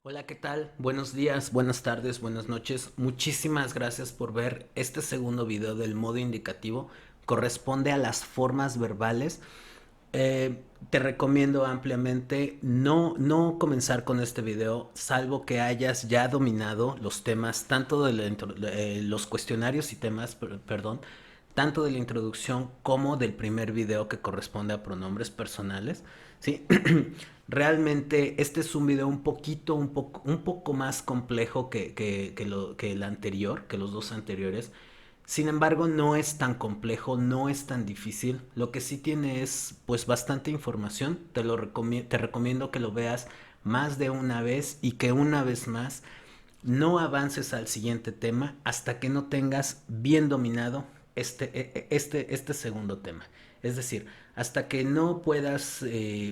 Hola, ¿qué tal? Buenos días, buenas tardes, buenas noches. Muchísimas gracias por ver este segundo video del modo indicativo. Corresponde a las formas verbales. Te recomiendo ampliamente no comenzar con este video, salvo que hayas ya dominado los temas, tanto de los cuestionarios y temas, perdón, tanto de la introducción como del primer video que corresponde a pronombres personales. ¿Sí? Realmente este es un video un poco más complejo que el anterior, que los dos anteriores. Sin embargo, no es tan complejo, no es tan difícil. Lo que sí tiene es pues bastante información. Te recomiendo que lo veas más de una vez y que una vez más no avances al siguiente tema hasta que no tengas bien dominado este segundo tema. Es decir, hasta que no puedas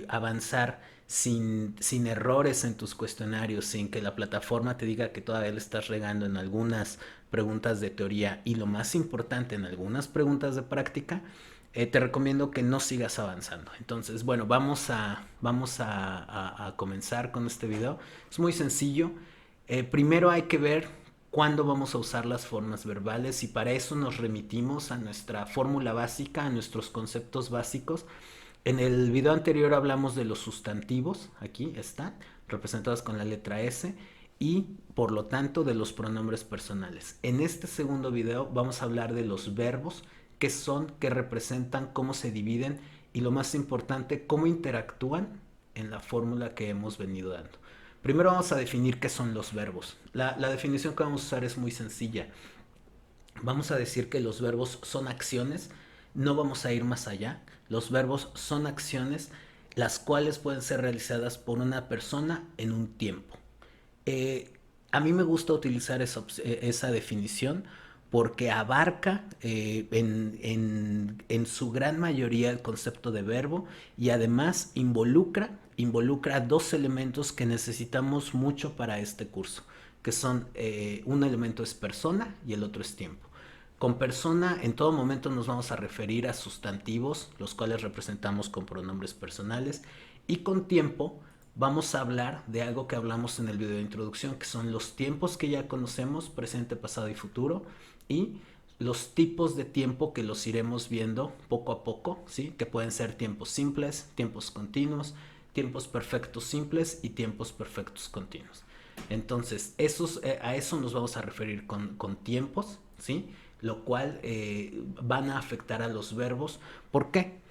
avanzar sin errores en tus cuestionarios, sin que la plataforma te diga que todavía le estás regando en algunas preguntas de teoría y lo más importante en algunas preguntas de práctica, te recomiendo que no sigas avanzando. Entonces, bueno, vamos a comenzar con este video. Es muy sencillo. Primero hay que ver cuándo vamos a usar las formas verbales y para eso nos remitimos a nuestra fórmula básica, a nuestros conceptos básicos. En el video anterior hablamos de los sustantivos, aquí están, representados con la letra S, y por lo tanto de los pronombres personales. En este segundo video vamos a hablar de los verbos, qué son, qué representan, cómo se dividen y lo más importante, cómo interactúan en la fórmula que hemos venido dando. Primero vamos a definir qué son los verbos. La definición que vamos a usar es muy sencilla. Vamos a decir que los verbos son acciones, no vamos a ir más allá. Los verbos son acciones las cuales pueden ser realizadas por una persona en un tiempo. Eh, a mí me gusta utilizar esa definición porque abarca en su gran mayoría el concepto de verbo y además involucra dos elementos que necesitamos mucho para este curso, que son un elemento es persona y el otro es tiempo. Con persona en todo momento nos vamos a referir a sustantivos, los cuales representamos con pronombres personales, y con tiempo vamos a hablar de algo que hablamos en el video de introducción, que son los tiempos que ya conocemos, presente, pasado y futuro, y los tipos de tiempo que los iremos viendo poco a poco, ¿sí? Que pueden ser tiempos simples, tiempos continuos, tiempos perfectos simples y tiempos perfectos continuos. Entonces, a eso nos vamos a referir con tiempos, ¿sí? Lo cual van a afectar a los verbos. ¿Por qué?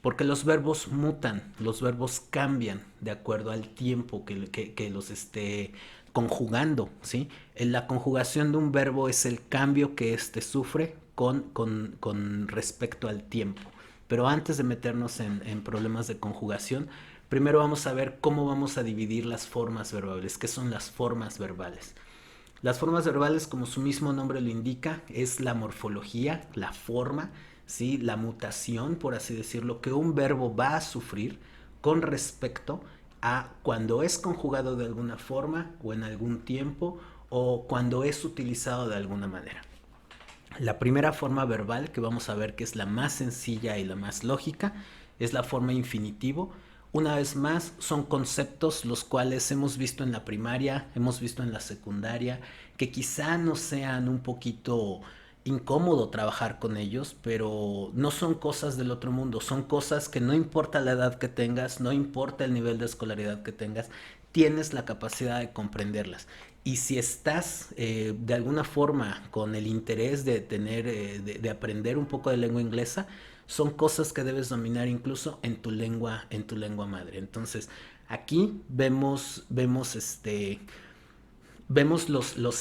Porque los verbos mutan, los verbos cambian de acuerdo al tiempo que los esté conjugando, ¿sí? La conjugación de un verbo es el cambio que éste sufre con respecto al tiempo. Pero antes de meternos en problemas de conjugación, primero vamos a ver cómo vamos a dividir las formas verbales. ¿Qué son las formas verbales? Las formas verbales, como su mismo nombre lo indica, es la morfología, la forma, ¿sí? La mutación, por así decirlo, que un verbo va a sufrir con respecto a cuando es conjugado de alguna forma o en algún tiempo o cuando es utilizado de alguna manera. La primera forma verbal que vamos a ver, que es la más sencilla y la más lógica, es la forma infinitivo. Una vez más, son conceptos los cuales hemos visto en la primaria, hemos visto en la secundaria, que quizá nos sean un poquito incómodo trabajar con ellos, pero no son cosas del otro mundo, son cosas que no importa la edad que tengas, no importa el nivel de escolaridad que tengas, tienes la capacidad de comprenderlas. Y si estás de alguna forma con el interés de tener, de aprender un poco de lengua inglesa, son cosas que debes dominar incluso en tu lengua madre. Entonces, aquí vemos los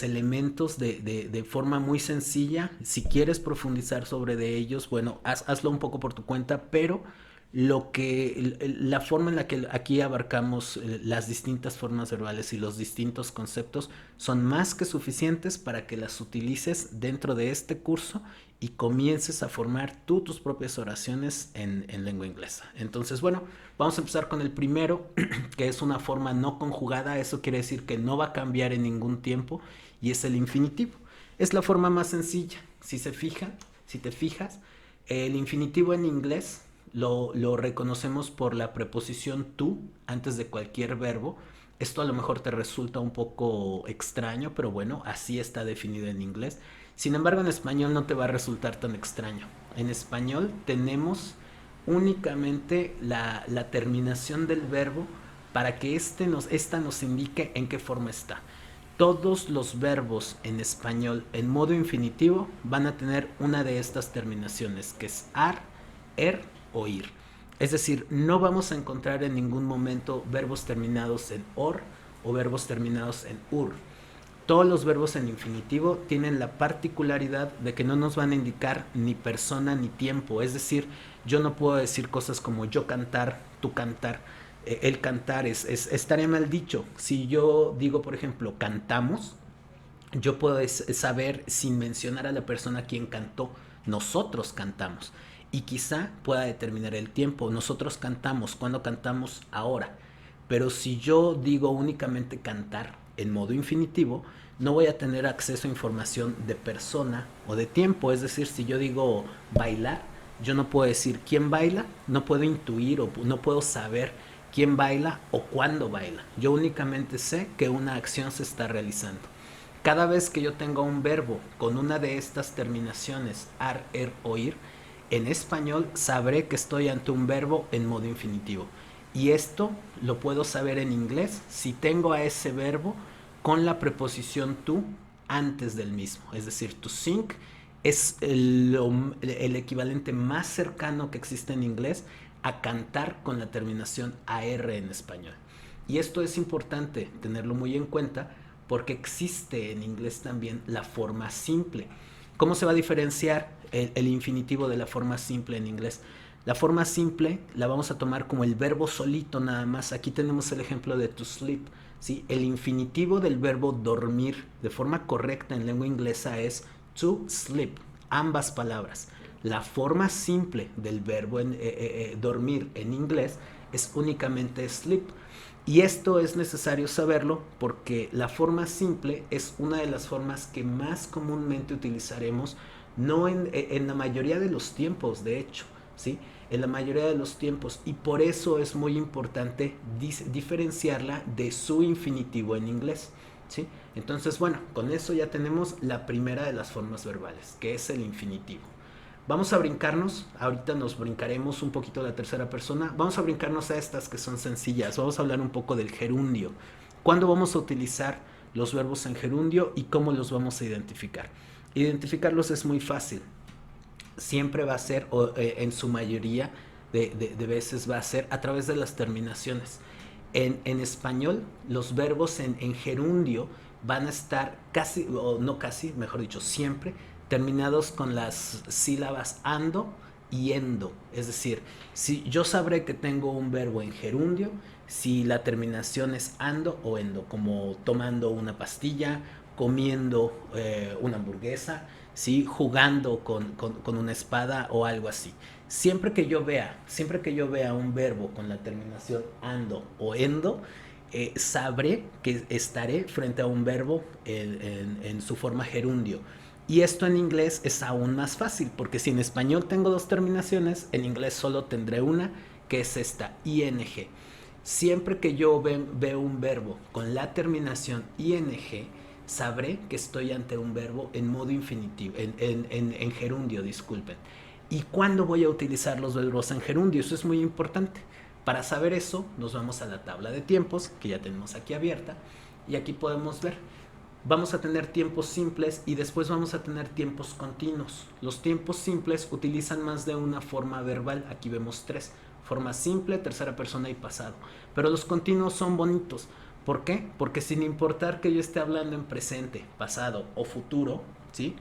elementos de forma muy sencilla. Si quieres profundizar sobre de ellos, bueno, hazlo un poco por tu cuenta, pero la forma en la que aquí abarcamos las distintas formas verbales y los distintos conceptos son más que suficientes para que las utilices dentro de este curso y comiences a formar tú tus propias oraciones en lengua inglesa. Entonces, bueno, vamos a empezar con el primero, que es una forma no conjugada. Eso quiere decir que no va a cambiar en ningún tiempo, y es el infinitivo. Es la forma más sencilla. Si te fijas, el infinitivo en inglés, lo reconocemos por la preposición to antes de cualquier verbo, Esto a lo mejor te resulta un poco extraño, pero bueno, así está definido en inglés. Sin embargo, en español no te va a resultar tan extraño. En español tenemos únicamente la terminación del verbo para que esta nos indique en qué forma está. Todos los verbos en español en modo infinitivo van a tener una de estas terminaciones, que es ar, er o ir. Es decir, no vamos a encontrar en ningún momento verbos terminados en or o verbos terminados en ur. Todos los verbos en infinitivo tienen la particularidad de que no nos van a indicar ni persona ni tiempo. Es decir, yo no puedo decir cosas como yo cantar, tú cantar. El cantar estaría mal dicho. Si yo digo, por ejemplo, cantamos, yo puedo saber sin mencionar a la persona quien cantó, nosotros cantamos. Y quizá pueda determinar el tiempo. Nosotros cantamos, ¿cuándo cantamos? Ahora. Pero si yo digo únicamente cantar en modo infinitivo, no voy a tener acceso a información de persona o de tiempo. Es decir, si yo digo bailar, yo no puedo decir quién baila, no puedo intuir o no puedo saber quién baila o cuándo baila. Yo únicamente sé que una acción se está realizando. Cada vez que yo tenga un verbo con una de estas terminaciones, ar, er o ir, en español sabré que estoy ante un verbo en modo infinitivo. Y esto lo puedo saber en inglés si tengo a ese verbo con la preposición to antes del mismo. Es decir, to sing es el equivalente más cercano que existe en inglés a cantar con la terminación AR en español. Y esto es importante tenerlo muy en cuenta porque existe en inglés también la forma simple. ¿Cómo se va a diferenciar el infinitivo de la forma simple en inglés? La forma simple la vamos a tomar como el verbo solito nada más. Aquí tenemos el ejemplo de to sleep. ¿Sí? El infinitivo del verbo dormir de forma correcta en lengua inglesa es to sleep, ambas palabras. La forma simple del verbo dormir en inglés es únicamente sleep. Y esto es necesario saberlo porque la forma simple es una de las formas que más comúnmente utilizaremos, no en la mayoría de los tiempos, de hecho, ¿sí? En la mayoría de los tiempos, y por eso es muy importante diferenciarla de su infinitivo en inglés, ¿sí? Entonces, bueno, con eso ya tenemos la primera de las formas verbales, que es el infinitivo. Vamos a brincarnos, ahorita nos brincaremos un poquito la tercera persona, vamos a brincarnos a estas que son sencillas, vamos a hablar un poco del gerundio. ¿Cuándo vamos a utilizar los verbos en gerundio y cómo los vamos a identificar? Identificarlos es muy fácil, siempre va a ser, o en su mayoría de veces va a ser a través de las terminaciones. En español, los verbos en gerundio van a estar casi, o no casi, mejor dicho, siempre terminados con las sílabas ando y endo. Es decir, si yo sabré que tengo un verbo en gerundio si la terminación es ando o endo, como tomando una pastilla, comiendo una hamburguesa, ¿sí? Jugando con una espada o algo así. Siempre que yo vea un verbo con la terminación ando o endo, sabré que estaré frente a un verbo en su forma gerundio. Y esto en inglés es aún más fácil, porque si en español tengo dos terminaciones, en inglés solo tendré una, que es esta, ing. Siempre que yo veo un verbo con la terminación ing, sabré que estoy ante un verbo en modo infinitivo, en gerundio, disculpen. ¿Y cuándo voy a utilizar los verbos en gerundio? Eso es muy importante. Para saber eso, nos vamos a la tabla de tiempos, que ya tenemos aquí abierta, y aquí podemos ver. Vamos a tener tiempos simples y después vamos a tener tiempos continuos. Los tiempos simples utilizan más de una forma verbal. Aquí vemos tres: forma simple, tercera persona y pasado. Pero los continuos son bonitos. ¿Por qué? Porque sin importar que yo esté hablando en presente, pasado o futuro, ¿sí?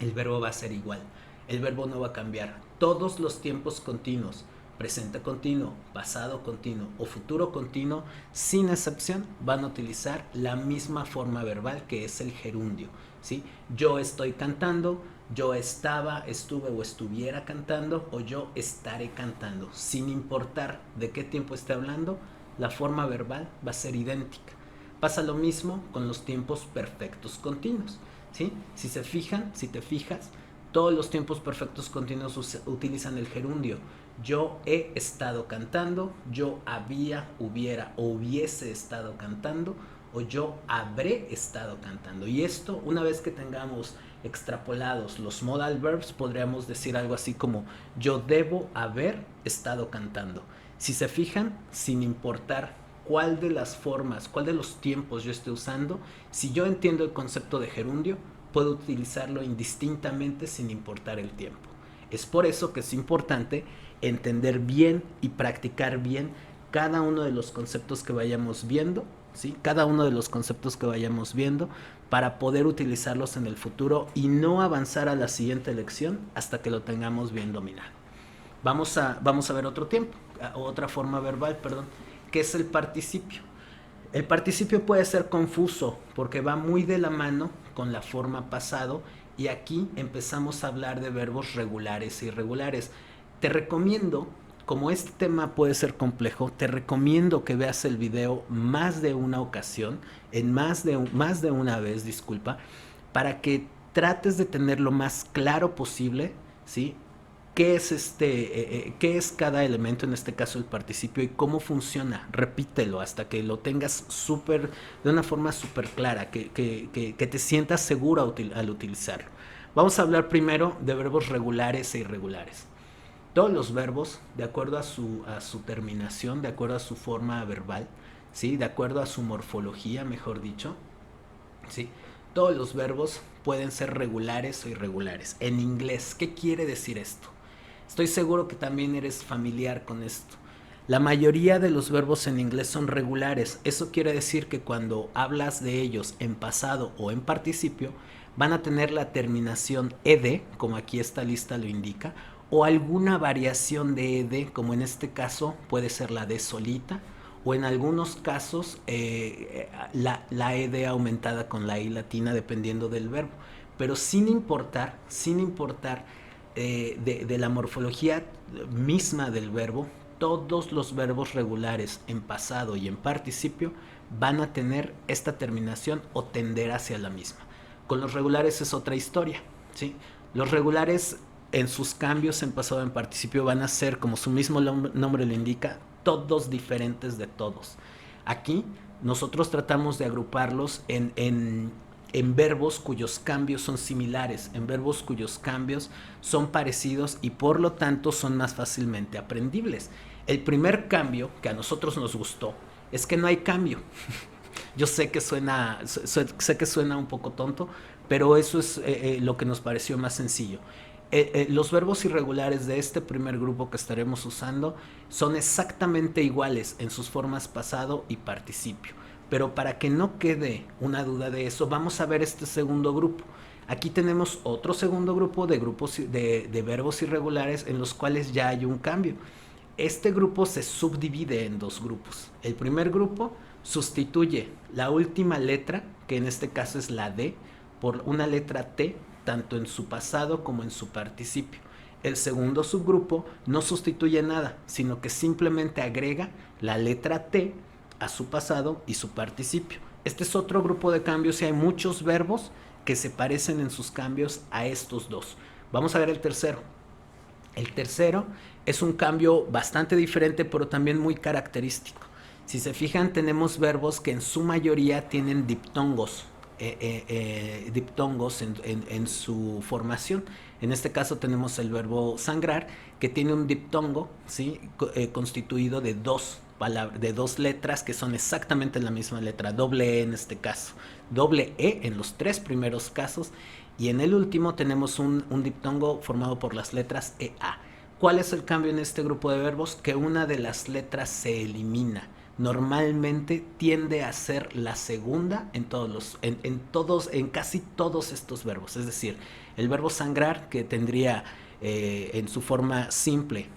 El verbo va a ser igual. El verbo no va a cambiar. Todos los tiempos continuos, presente continuo, pasado continuo o futuro continuo, sin excepción, van a utilizar la misma forma verbal, que es el gerundio, ¿sí? Yo estoy cantando, yo estaba, estuve o estuviera cantando, o yo estaré cantando. Sin importar de qué tiempo esté hablando, la forma verbal va a ser idéntica. Pasa lo mismo con los tiempos perfectos continuos, ¿sí? Si se fijan, si te fijas, todos los tiempos perfectos continuos utilizan el gerundio. Yo he estado cantando, yo había, hubiera o hubiese estado cantando, o yo habré estado cantando. Y esto, una vez que tengamos extrapolados los modal verbs, podríamos decir algo así como yo debo haber estado cantando. Si se fijan, sin importar cuál de las formas, cuál de los tiempos yo esté usando, si yo entiendo el concepto de gerundio, puedo utilizarlo indistintamente sin importar el tiempo. Es por eso que es importante entender bien y practicar bien cada uno de los conceptos que vayamos viendo, ¿sí? Cada uno de los conceptos que vayamos viendo para poder utilizarlos en el futuro y no avanzar a la siguiente lección hasta que lo tengamos bien dominado. Vamos a ver otro tiempo, otra forma verbal, perdón, que es el participio. El participio puede ser confuso porque va muy de la mano con la forma pasado y aquí empezamos a hablar de verbos regulares e irregulares. Te recomiendo, como este tema puede ser complejo, te recomiendo que veas el video más de una ocasión, en más de una vez, disculpa, para que trates de tener lo más claro posible, ¿sí? ¿Qué es cada elemento, en este caso el participio, y cómo funciona? Repítelo hasta que lo tengas de una forma súper clara, que te sientas seguro al utilizarlo. Vamos a hablar primero de verbos regulares e irregulares. Todos los verbos, de acuerdo a su terminación, de acuerdo a su forma verbal, ¿sí? De acuerdo a su morfología, mejor dicho, ¿sí? Todos los verbos pueden ser regulares o irregulares. En inglés, ¿qué quiere decir esto? Estoy seguro que también eres familiar con esto. La mayoría de los verbos en inglés son regulares. Eso quiere decir que cuando hablas de ellos en pasado o en participio, van a tener la terminación ed, como aquí esta lista lo indica, o alguna variación de ed, como en este caso puede ser la de solita, o en algunos casos la ed aumentada con la i latina dependiendo del verbo. Pero sin importar de la morfología misma del verbo, todos los verbos regulares en pasado y en participio van a tener esta terminación o tender hacia la misma. Con los regulares es otra historia, ¿sí? Los regulares en sus cambios en pasado y en participio van a ser, como su mismo nombre lo indica, todos diferentes de todos. Aquí nosotros tratamos de agruparlos en verbos cuyos cambios son similares, en verbos cuyos cambios son parecidos y por lo tanto son más fácilmente aprendibles. El primer cambio que a nosotros nos gustó es que no hay cambio. Yo sé que suena un poco tonto, pero eso es lo que nos pareció más sencillo. Los verbos irregulares de este primer grupo que estaremos usando son exactamente iguales en sus formas pasado y participio. Pero para que no quede una duda de eso, vamos a ver este segundo grupo. Aquí tenemos otro segundo grupo de verbos irregulares en los cuales ya hay un cambio. Este grupo se subdivide en dos grupos. El primer grupo sustituye la última letra, que en este caso es la D, por una letra T, tanto en su pasado como en su participio. El segundo subgrupo no sustituye nada, sino que simplemente agrega la letra T a su pasado y su participio. Este es otro grupo de cambios y hay muchos verbos que se parecen en sus cambios a estos dos. Vamos a ver el tercero. El tercero es un cambio bastante diferente, pero también muy característico. Si se fijan, tenemos verbos que en su mayoría tienen diptongos. Diptongos en su formación. En este caso tenemos el verbo sangrar, que tiene un diptongo, ¿sí? Constituido de dos letras que son exactamente la misma letra, doble E en este caso, doble E en los tres primeros casos, y en el último tenemos un diptongo formado por las letras EA. ¿Cuál es el cambio en este grupo de verbos? Que una de las letras se elimina. Normalmente tiende a ser la segunda en casi todos estos verbos. Es decir, el verbo sangrar, que tendría en su forma simple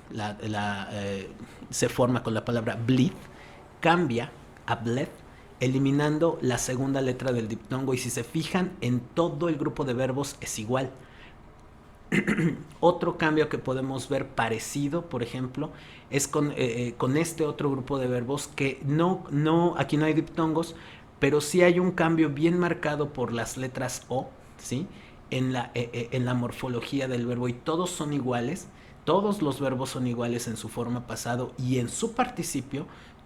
se forma con la palabra bleed, cambia a bled, eliminando la segunda letra del diptongo, y si se fijan, en todo el grupo de verbos es igual. Otro cambio que podemos ver parecido, por ejemplo, es con este otro grupo de verbos que aquí no hay diptongos, pero sí hay un cambio bien marcado por las letras O, ¿sí? En la morfología del verbo, y todos son iguales, todos los verbos son iguales en su forma pasado y en su participio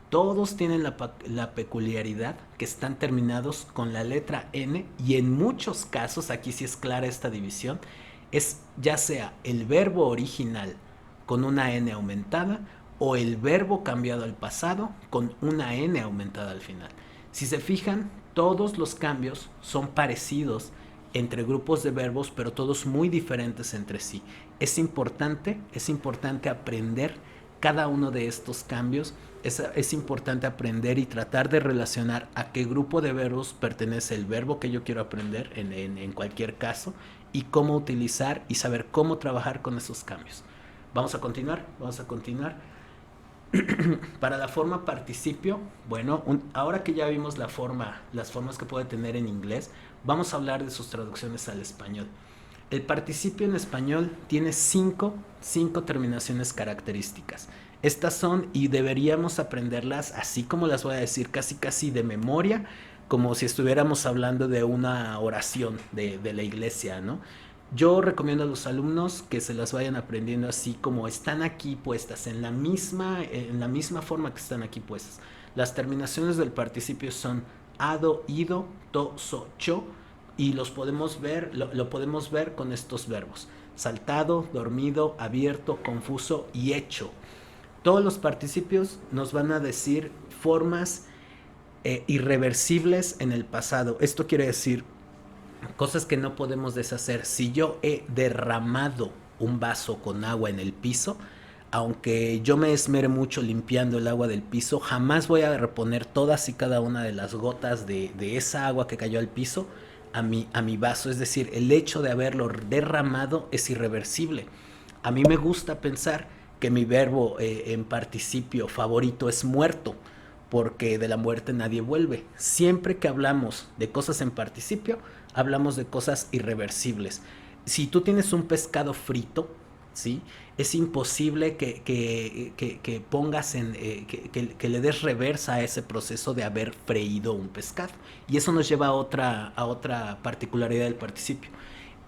todos tienen la peculiaridad que están terminados con la letra N, y en muchos casos, aquí sí es clara esta división, es ya sea el verbo original con una N aumentada o el verbo cambiado al pasado con una N aumentada al final. Si se fijan, todos los cambios son parecidos entre grupos de verbos, pero todos muy diferentes entre sí. Es importante aprender cada uno de estos cambios. Es importante aprender y tratar de relacionar a qué grupo de verbos pertenece el verbo que yo quiero aprender en cualquier caso, y cómo utilizar y saber cómo trabajar con esos cambios. Vamos a continuar. Para la forma participio, bueno, ahora que ya vimos las formas que puede tener en inglés, vamos a hablar de sus traducciones al español. El participio en español tiene cinco terminaciones características. Estas son, y deberíamos aprenderlas así como las voy a decir, casi de memoria, como si estuviéramos hablando de una oración de la iglesia, ¿no? Yo recomiendo a los alumnos que se las vayan aprendiendo así como están aquí puestas, en la misma forma que están aquí puestas. Las terminaciones del participio son ado, ido, to, so, cho, y lo podemos ver con estos verbos: saltado, dormido, abierto, confuso y hecho. Todos los participios nos van a decir formas irreversibles en el pasado. Esto quiere decir cosas que no podemos deshacer. Si yo he derramado un vaso con agua en el piso, aunque yo me esmere mucho limpiando el agua del piso, jamás voy a reponer todas y cada una de las gotas de esa agua que cayó al piso a mi vaso. Es decir, el hecho de haberlo derramado es irreversible. A mí me gusta pensar que mi verbo en participio favorito es muerto, porque de la muerte nadie vuelve. Siempre que hablamos de cosas en participio, hablamos de cosas irreversibles. Si tú tienes un pescado frito, ¿sí?, es imposible que pongas que le des reversa a ese proceso de haber freído un pescado. Y eso nos lleva a otra particularidad del participio.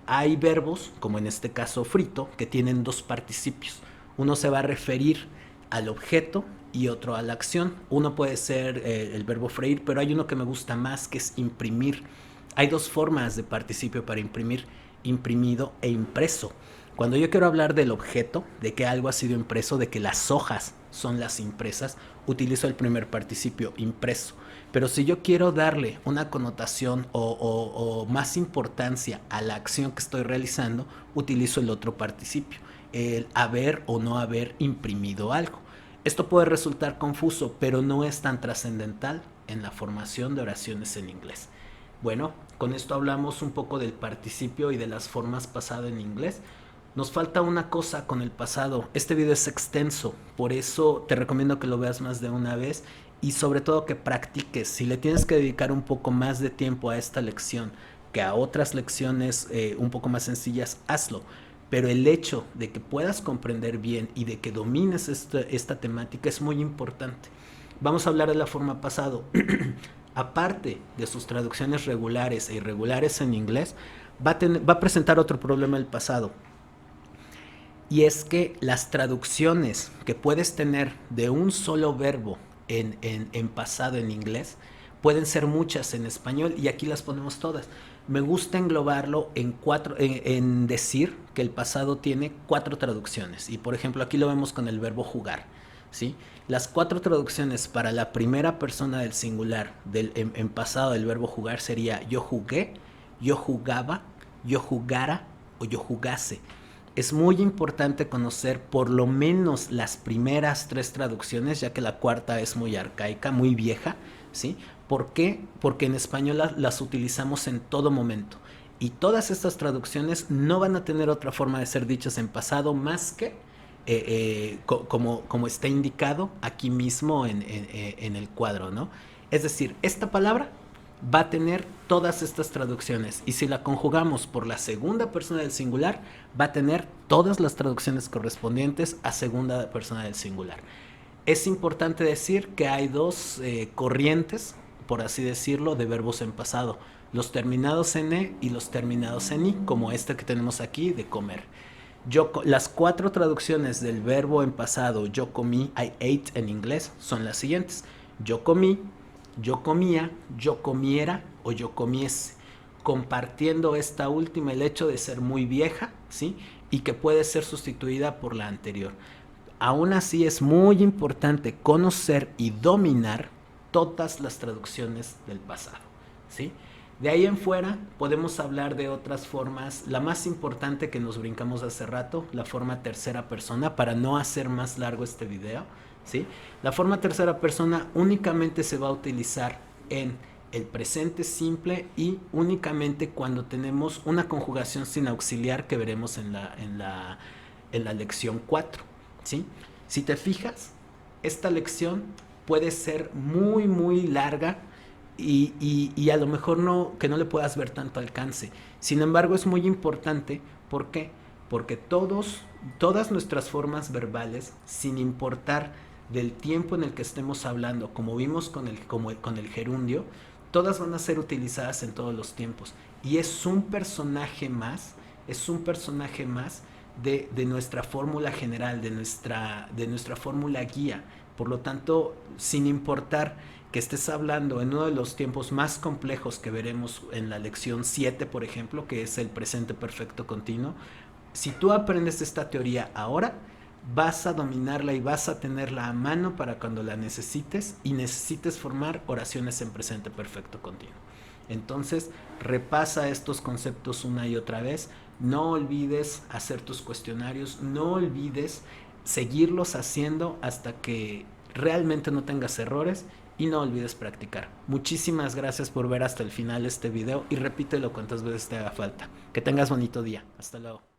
Hay verbos, como en este caso frito, que tienen dos participios. Uno se va a referir al objeto y otro a la acción. Uno puede ser el verbo freír, pero hay uno que me gusta más, que es imprimir. Hay dos formas de participio para imprimir: imprimido e impreso. Cuando yo quiero hablar del objeto, de que algo ha sido impreso, de que las hojas son las impresas, utilizo el primer participio, impreso. Pero si yo quiero darle una connotación o más importancia a la acción que estoy realizando, utilizo el otro participio, el haber o no haber imprimido algo. Esto puede resultar confuso, pero no es tan trascendental en la formación de oraciones en inglés. Bueno, con esto hablamos un poco del participio y de las formas pasado en inglés. Nos falta una cosa con el pasado. Este video es extenso, por eso te recomiendo que lo veas más de una vez y sobre todo que practiques. Si le tienes que dedicar un poco más de tiempo a esta lección que a otras lecciones un poco más sencillas, hazlo. Pero el hecho de que puedas comprender bien y de que domines esta temática es muy importante. Vamos a hablar de la forma pasado. Aparte de sus traducciones regulares e irregulares en inglés, va a presentar otro problema el pasado. Y es que las traducciones que puedes tener de un solo verbo en pasado en inglés pueden ser muchas en español, y aquí las ponemos todas. Me gusta englobarlo en decir que el pasado tiene 4 traducciones. Y por ejemplo, aquí lo vemos con el verbo jugar, ¿sí? Las 4 traducciones para la primera persona del singular en pasado del verbo jugar sería: yo jugué, yo jugaba, yo jugara o yo jugase. Es muy importante conocer por lo menos las primeras 3 traducciones, ya que la cuarta es muy arcaica, muy vieja, ¿sí? ¿Por qué? Porque en español las utilizamos en todo momento. Y todas estas traducciones no van a tener otra forma de ser dichas en pasado más que como está indicado aquí mismo en el cuadro, ¿no? Es decir, esta palabra va a tener todas estas traducciones, y si la conjugamos por la segunda persona del singular, va a tener todas las traducciones correspondientes a segunda persona del singular. Es importante decir que hay dos corrientes, por así decirlo, de verbos en pasado: los terminados en e y los terminados en i, como este que tenemos aquí de comer. Las cuatro traducciones del verbo en pasado, yo comí, I ate en inglés, son las siguientes. Yo comí, yo comía, yo comiera o yo comiese. Compartiendo esta última el hecho de ser muy vieja, ¿sí? Y que puede ser sustituida por la anterior. Aún así es muy importante conocer y dominar todas las traducciones del pasado, ¿sí? De ahí en fuera podemos hablar de otras formas. La más importante que nos brincamos hace rato, la forma tercera persona, para no hacer más largo este video, ¿sí? La forma tercera persona únicamente se va a utilizar en el presente simple y únicamente cuando tenemos una conjugación sin auxiliar que veremos en la lección 4, ¿sí? Si te fijas, esta lección puede ser muy, muy larga y a lo mejor que no le puedas ver tanto alcance. Sin embargo, es muy importante. ¿Por qué? Porque todas nuestras formas verbales, sin importar del tiempo en el que estemos hablando, como vimos con el gerundio, todas van a ser utilizadas en todos los tiempos. Y es un personaje más, de nuestra fórmula general, de nuestra fórmula guía. Por lo tanto, sin importar que estés hablando en uno de los tiempos más complejos que veremos en la lección 7, por ejemplo, que es el presente perfecto continuo, si tú aprendes esta teoría ahora, vas a dominarla y vas a tenerla a mano para cuando la necesites y necesites formar oraciones en presente perfecto continuo. Entonces, repasa estos conceptos una y otra vez. No olvides hacer tus cuestionarios, no olvides seguirlos haciendo hasta que realmente no tengas errores y no olvides practicar. Muchísimas gracias por ver hasta el final este video y repítelo cuantas veces te haga falta. Que tengas bonito día. Hasta luego.